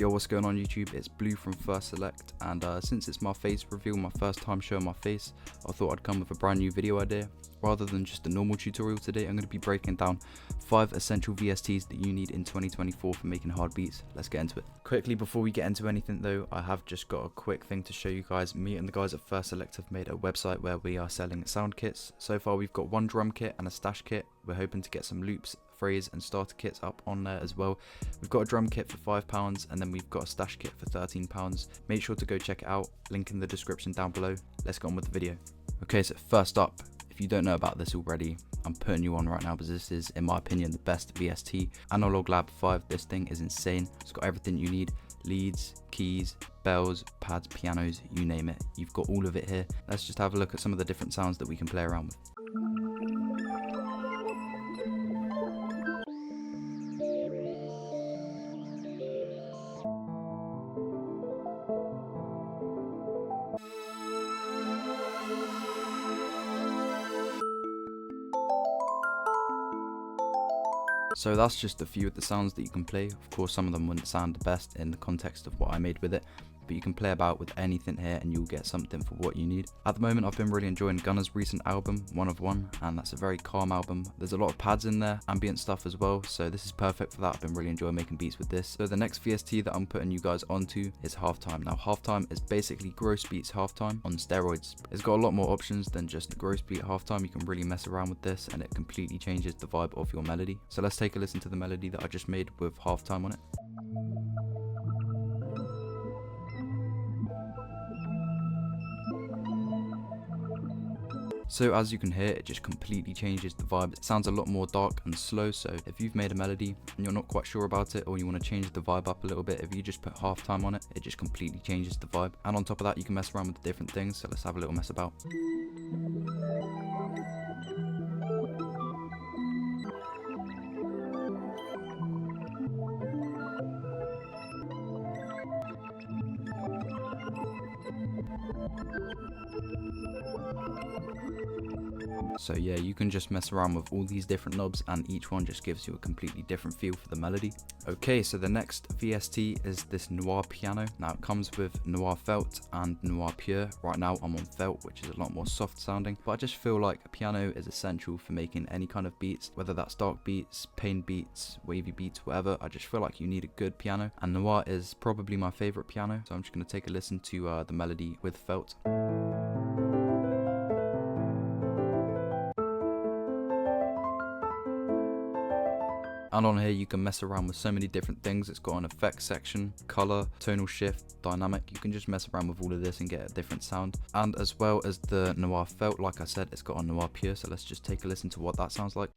Yo, what's going on YouTube? It's Blue from First Select, and since it's my face reveal, my first time showing my face, I thought I'd come with a brand new video idea. Rather than just a normal tutorial today, I'm going to be breaking down 5 essential VSTs that you need in 2024 for making hard beats. Let's get into it. Quickly, before we get into anything though, I have just got a quick thing to show you guys. Me and the guys at First Select have made a website where we are selling sound kits. So far we've got one drum kit and a stash kit. We're hoping to get some loops, phrase and starter kits up on there as well. We've got a drum kit for £5 and then we've got a stash kit for £13. Make sure to go check it out, link in the description down below. Let's get on with the video. Okay, so first up, if you don't know about this already, I'm putting you on right now because this is, in my opinion, the best VST. Analog Lab 5, this thing is insane. It's got everything you need: leads, keys, bells, pads, pianos, you name it. You've got all of it here. Let's just have a look at some of the different sounds that we can play around with. So that's just a few of the sounds that you can play. Of course, some of them wouldn't sound the best in the context of what I made with it, but you can play about with anything here and you'll get something for what you need. At the moment, I've been really enjoying Gunna's recent album, One of One, and that's a very calm album. There's a lot of pads in there, ambient stuff as well, so this is perfect for that. I've been really enjoying making beats with this. So the next VST that I'm putting you guys onto is Halftime. Now, Halftime is basically gross beats halftime on steroids. It's got a lot more options than just gross beat halftime. You can really mess around with this and it completely changes the vibe of your melody. So let's take a listen to the melody that I just made with Halftime on it. So as you can hear, it just completely changes the vibe. It sounds a lot more dark and slow, so if you've made a melody and you're not quite sure about it or you want to change the vibe up a little bit, if you just put Halftime on it, it just completely changes the vibe. And on top of that, you can mess around with the different things, so let's have a little mess about. So yeah, you can just mess around with all these different knobs and each one just gives you a completely different feel for the melody. Okay, so the next VST is this Noir piano. Now it comes with Noir felt and Noir pure. Right now I'm on felt, which is a lot more soft sounding, but I just feel like a piano is essential for making any kind of beats, whether that's dark beats, pain beats, wavy beats, whatever. I just feel like you need a good piano, and Noir is probably my favorite piano, so I'm just going to take a listen to the melody with felt. And on here you can mess around with so many different things. It's got an effects section, color, tonal shift, dynamic. You can just mess around with all of this and get a different sound. And as well as the Noir felt, like I said, it's got a Noir pure, so let's just take a listen to what that sounds like.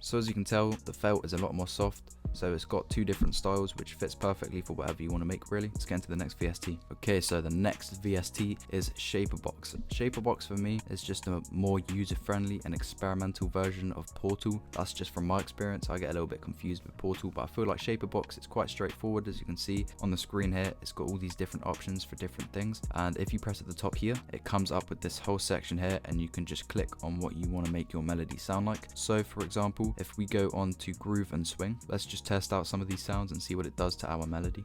So as you can tell, the felt is a lot more soft, so it's got two different styles which fits perfectly for whatever you want to make really. Let's get into the next VST. Okay, so the next VST is ShaperBox. ShaperBox for me is just a more user-friendly and experimental version of Portal. That's just from my experience. I get a little bit confused with Portal, but I feel like ShaperBox is quite straightforward. As you can see on the screen here, it's got all these different options for different things, and if you press at the top here, it comes up with this whole section here and you can just click on what you want to make your melody sound like. So for example, if we go on to groove and swing, let's just test out some of these sounds and see what it does to our melody.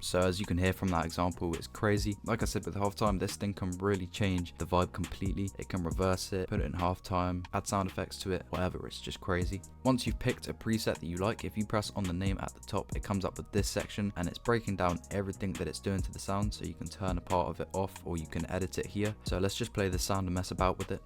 So as you can hear from that example, it's crazy. Like I said, with halftime, this thing can really change the vibe completely. It can reverse it, put it in halftime, add sound effects to it, whatever. It's just crazy. Once you've picked a preset that you like, if you press on the name at the top, it comes up with this section and it's breaking down everything that it's doing to the sound, so you can turn a part of it off or you can edit it here. So let's just play the sound and mess about with it.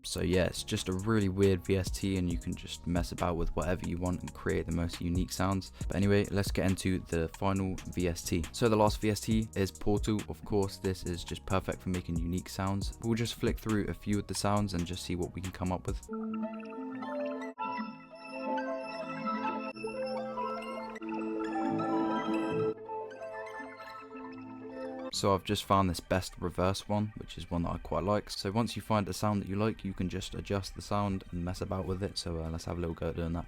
So yeah, it's just a really weird VST and you can just mess about with whatever you want and create the most unique sounds. But anyway, let's get into the final VST. So the last VST is Portal. Of course, this is just perfect for making unique sounds. We'll just flick through a few of the sounds and just see what we can come up with. So I've just found this best reverse one, which is one that I quite like. So once you find a sound that you like, you can just adjust the sound and mess about with it. So let's have a little go at doing that.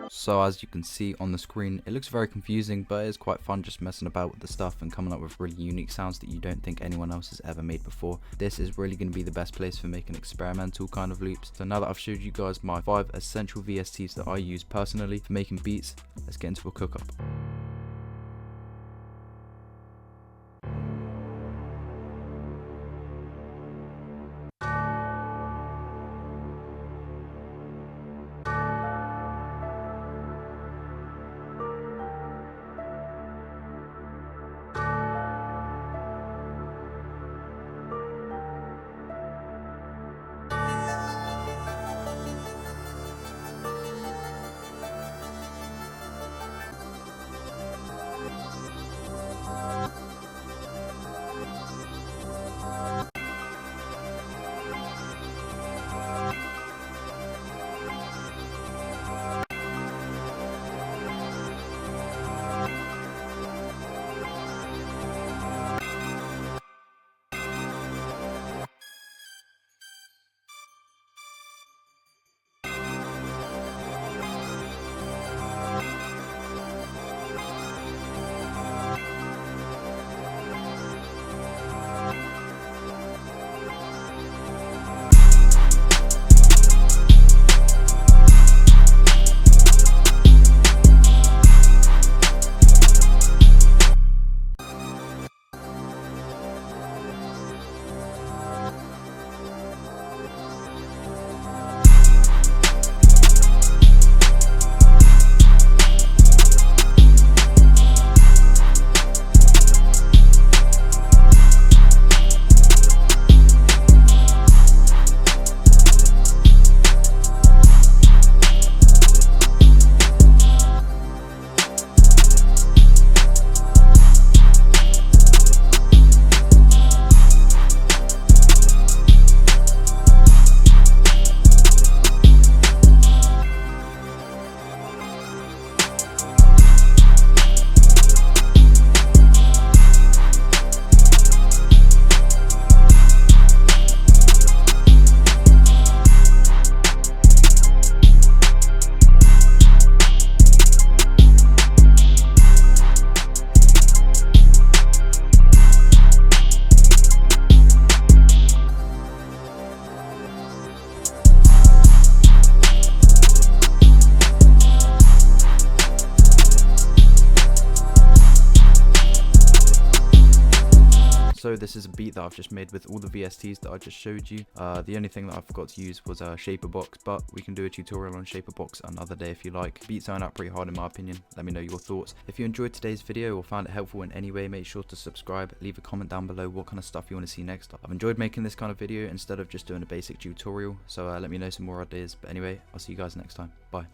So as you can see on the screen, it looks very confusing, but it's quite fun just messing about with the stuff and coming up with really unique sounds that you don't think anyone else has ever made before. This is really going to be the best place for making experimental kind of loops. So now that I've showed you guys my 5 essential VSTs that I use personally for making beats, let's get into a cook up. So this is a beat that I've just made with all the VSTs that I just showed you. The only thing that I forgot to use was ShaperBox, but we can do a tutorial on ShaperBox another day if you like. Beats turn out pretty hard in my opinion. Let me know your thoughts. If you enjoyed today's video or found it helpful in any way, make sure to subscribe. Leave a comment down below what kind of stuff you want to see next. I've enjoyed making this kind of video instead of just doing a basic tutorial, so let me know some more ideas. But anyway, I'll see you guys next time. Bye.